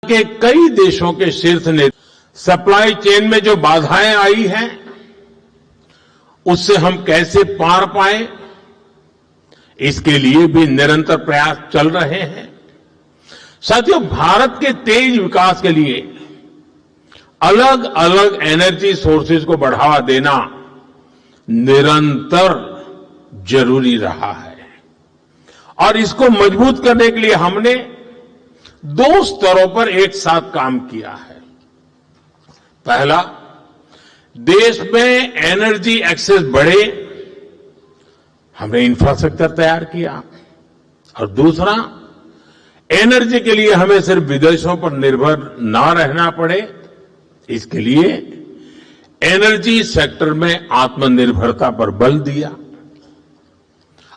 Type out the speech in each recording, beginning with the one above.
के कई देशों के शीर्ष नेता सप्लाई चेन में जो बाधाएं आई हैं, उससे हम कैसे पार पाए, इसके लिए भी निरंतर प्रयास चल रहे हैं। साथियों, भारत के तेज विकास के लिए अलग अलग एनर्जी सोर्सेज को बढ़ावा देना निरंतर जरूरी रहा है और इसको मजबूत करने के लिए हमने 2 स्तरों पर एक साथ काम किया है। पहला, देश में एनर्जी एक्सेस बढ़े, हमने इंफ्रास्ट्रक्चर तैयार किया और दूसरा, एनर्जी के लिए हमें सिर्फ विदेशों पर निर्भर ना रहना पड़े, इसके लिए एनर्जी सेक्टर में आत्मनिर्भरता पर बल दिया।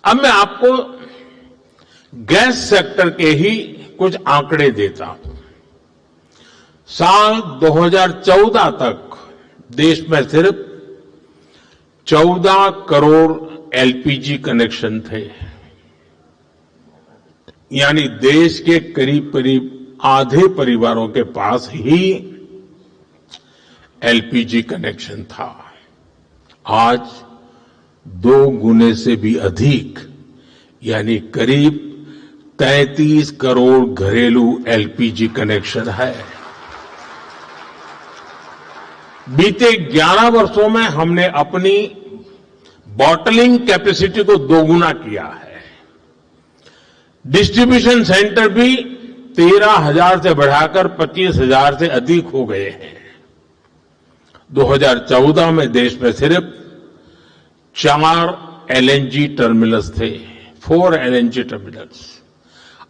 अब मैं आपको गैस सेक्टर के ही कुछ आंकड़े देता हूं। साल 2014 तक देश में सिर्फ 14 करोड़ एलपीजी कनेक्शन थे, यानी देश के करीब करीब आधे परिवारों के पास ही एलपीजी कनेक्शन था। आज 2 गुने से भी अधिक, यानी करीब 33 करोड़ घरेलू एलपीजी कनेक्शन है। बीते 11 वर्षों में हमने अपनी बॉटलिंग कैपेसिटी को 2 गुना किया है। डिस्ट्रीब्यूशन सेंटर भी 13,000 से बढ़ाकर 25,000 से अधिक हो गए हैं। 2014 में देश में सिर्फ 4 एलएनजी टर्मिनल्स थे, 4 एलएनजी टर्मिनल्स।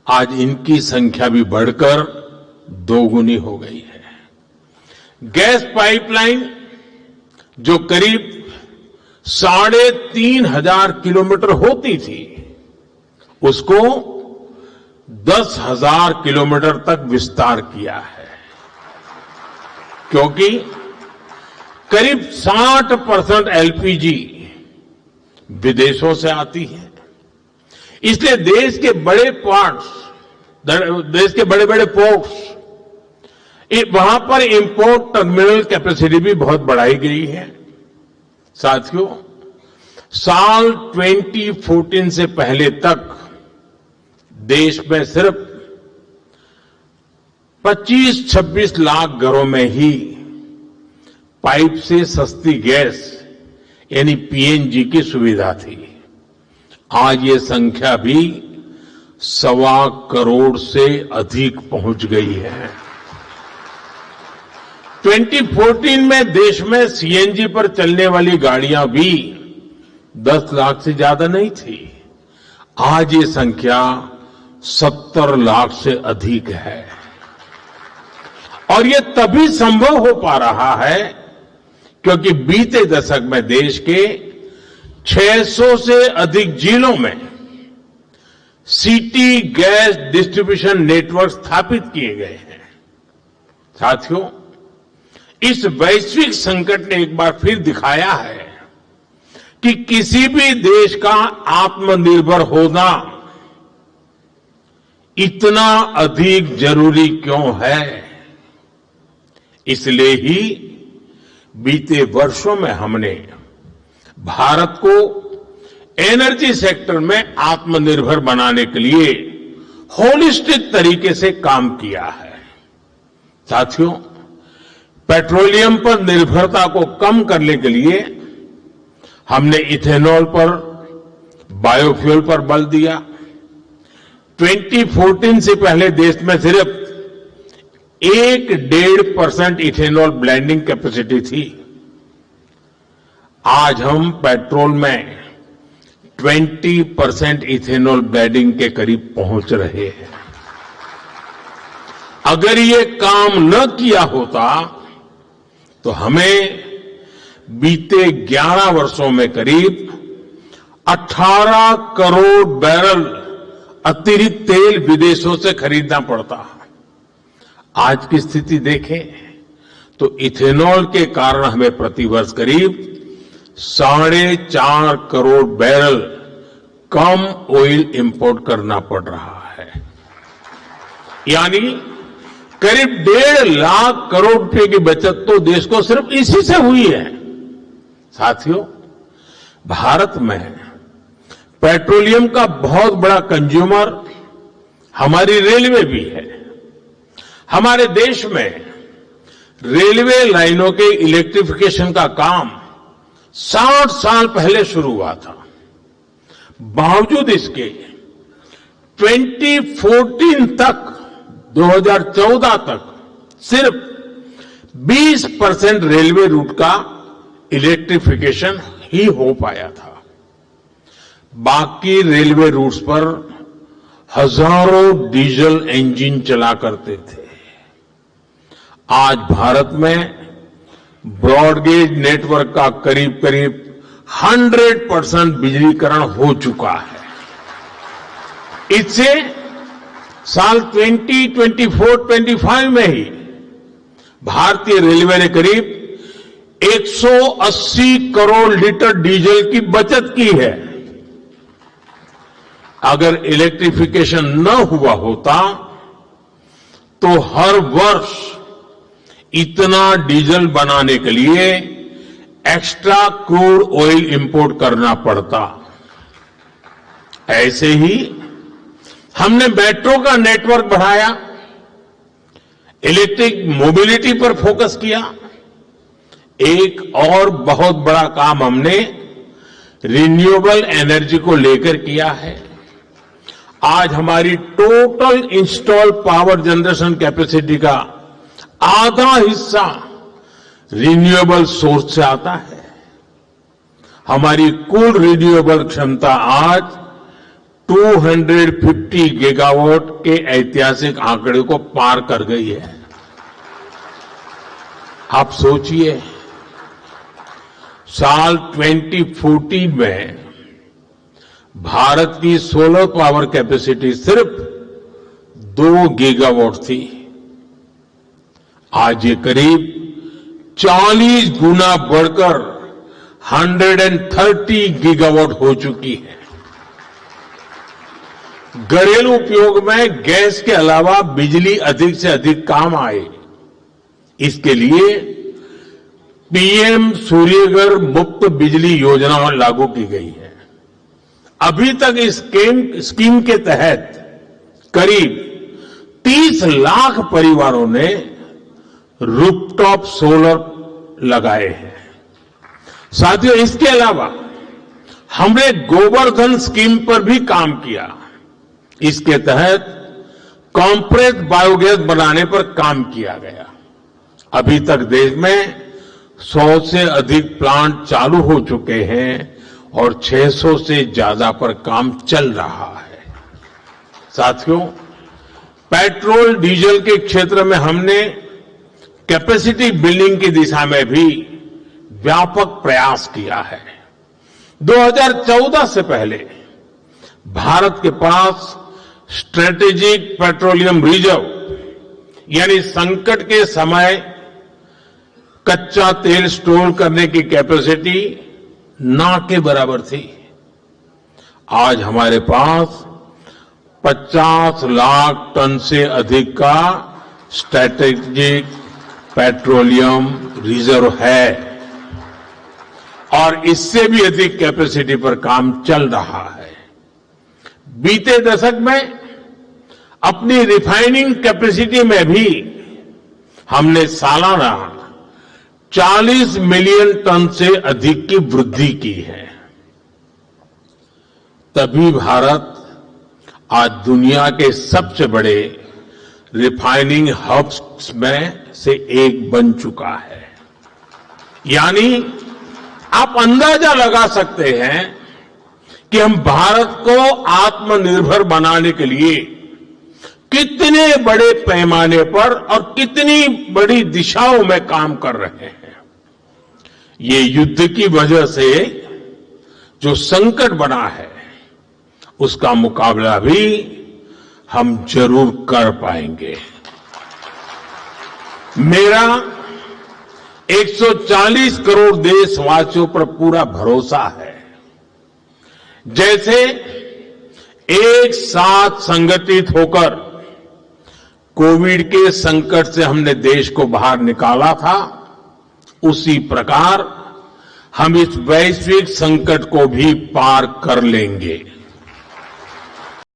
आज इनकी संख्या भी बढ़कर 2 गुनी हो गई है। गैस पाइपलाइन जो करीब 3,500 किलोमीटर होती थी, उसको 10,000 किलोमीटर तक विस्तार किया है, क्योंकि करीब 60% एलपीजी विदेशों से आती है। इसलिए देश के बड़े बड़े पोर्ट्स, वहां पर इंपोर्ट टर्मिनल कैपेसिटी भी बहुत बढ़ाई गई है। साथियों, साल 2014 से पहले तक देश में सिर्फ 25-26 लाख घरों में ही पाइप से सस्ती गैस यानी पीएनजी की सुविधा थी। आज ये संख्या भी 1.25 करोड़ से अधिक पहुंच गई है। 2014 में देश में सीएनजी पर चलने वाली गाड़ियां भी 10 लाख से ज्यादा नहीं थी। आज ये संख्या 70 लाख से अधिक है और ये तभी संभव हो पा रहा है क्योंकि बीते दशक में देश के 600 से अधिक जिलों में सिटी गैस डिस्ट्रीब्यूशन नेटवर्क स्थापित किए गए हैं। साथियों, इस वैश्विक संकट ने एक बार फिर दिखाया है कि किसी भी देश का आत्मनिर्भर होना इतना अधिक जरूरी क्यों है। इसलिए ही बीते वर्षों में हमने भारत को एनर्जी सेक्टर में आत्मनिर्भर बनाने के लिए होलिस्टिक तरीके से काम किया है। साथियों, पेट्रोलियम पर निर्भरता को कम करने के लिए हमने इथेनॉल पर, बायोफ्यूल पर बल दिया। 2014 से पहले देश में सिर्फ 1-1.5% इथेनॉल ब्लेंडिंग कैपेसिटी थी। आज हम पेट्रोल में 20% इथेनॉल ब्लेंडिंग के करीब पहुंच रहे हैं। अगर ये काम न किया होता तो हमें बीते 11 वर्षों में करीब 18 करोड़ बैरल अतिरिक्त तेल विदेशों से खरीदना पड़ता। आज की स्थिति देखें तो इथेनॉल के कारण हमें प्रतिवर्ष करीब 4.5 करोड़ बैरल कम ऑयल इंपोर्ट करना पड़ रहा है। यानी करीब 1.5 लाख करोड़ रुपए की बचत तो देश को सिर्फ इसी से हुई है। साथियों, भारत में पेट्रोलियम का बहुत बड़ा कंज्यूमर हमारी रेलवे भी है। हमारे देश में रेलवे लाइनों के इलेक्ट्रिफिकेशन का काम 60 साल पहले शुरू हुआ था। बावजूद इसके 2014 तक 2014 तक सिर्फ 20% रेलवे रूट का इलेक्ट्रिफिकेशन ही हो पाया था। बाकी रेलवे रूट्स पर हजारों डीजल इंजन चला करते थे। आज भारत में ब्रॉडगेज नेटवर्क का करीब करीब 100% बिजलीकरण हो चुका है। इससे साल 2024-25 में ही भारतीय रेलवे ने करीब 180 करोड़ लीटर डीजल की बचत की है। अगर इलेक्ट्रिफिकेशन न हुआ होता तो हर वर्ष इतना डीजल बनाने के लिए एक्स्ट्रा क्रूड ऑयल इंपोर्ट करना पड़ता। ऐसे ही हमने मेट्रो का नेटवर्क बढ़ाया, इलेक्ट्रिक मोबिलिटी पर फोकस किया। एक और बहुत बड़ा काम हमने रिन्यूएबल एनर्जी को लेकर किया है। आज हमारी total install power generation capacity का आधा हिस्सा रिन्यूएबल सोर्स से आता है। हमारी कुल रिन्यूएबल क्षमता आज 250 गीगावाट के ऐतिहासिक आंकड़े को पार कर गई है। आप सोचिए, साल 2014 में भारत की सोलर पावर कैपेसिटी सिर्फ 2 गीगावाट थी। आज ये करीब 40 गुना बढ़कर 130 गीगावाट हो चुकी है। घरेलू उपयोग में गैस के अलावा बिजली अधिक से अधिक काम आए, इसके लिए पीएम सूर्यघर मुफ्त बिजली योजना लागू की गई है। अभी तक इस स्कीम के तहत करीब 30 लाख परिवारों ने रूफटॉप सोलर लगाए हैं। साथियों, इसके अलावा हमने गोवर्धन स्कीम पर भी काम किया। इसके तहत कॉम्प्रेस्ड बायोगैस बनाने पर काम किया गया। अभी तक देश में 100 से अधिक प्लांट चालू हो चुके हैं और 600 से ज्यादा पर काम चल रहा है। साथियों, पेट्रोल डीजल के क्षेत्र में हमने कैपेसिटी बिल्डिंग की दिशा में भी व्यापक प्रयास किया है। 2014 से पहले भारत के पास स्ट्रेटेजिक पेट्रोलियम रिजर्व यानी संकट के समय कच्चा तेल स्टोर करने की कैपेसिटी ना के बराबर थी। आज हमारे पास 50 लाख टन से अधिक का स्ट्रेटेजिक पेट्रोलियम रिजर्व है और इससे भी अधिक कैपेसिटी पर काम चल रहा है। बीते दशक में अपनी रिफाइनिंग कैपेसिटी में भी हमने सालाना 40 मिलियन टन से अधिक की वृद्धि की है। तभी भारत आज दुनिया के सबसे बड़े रिफाइनिंग हब्स में से एक बन चुका है। यानी आप अंदाजा लगा सकते हैं कि हम भारत को आत्मनिर्भर बनाने के लिए कितने बड़े पैमाने पर और कितनी बड़ी दिशाओं में काम कर रहे हैं। ये युद्ध की वजह से जो संकट बना है उसका मुकाबला भी हम जरूर कर पाएंगे। मेरा 140 करोड़ देशवासियों पर पूरा भरोसा है। जैसे एक साथ संगठित होकर कोविड के संकट से हमने देश को बाहर निकाला था, उसी प्रकार हम इस वैश्विक संकट को भी पार कर लेंगे।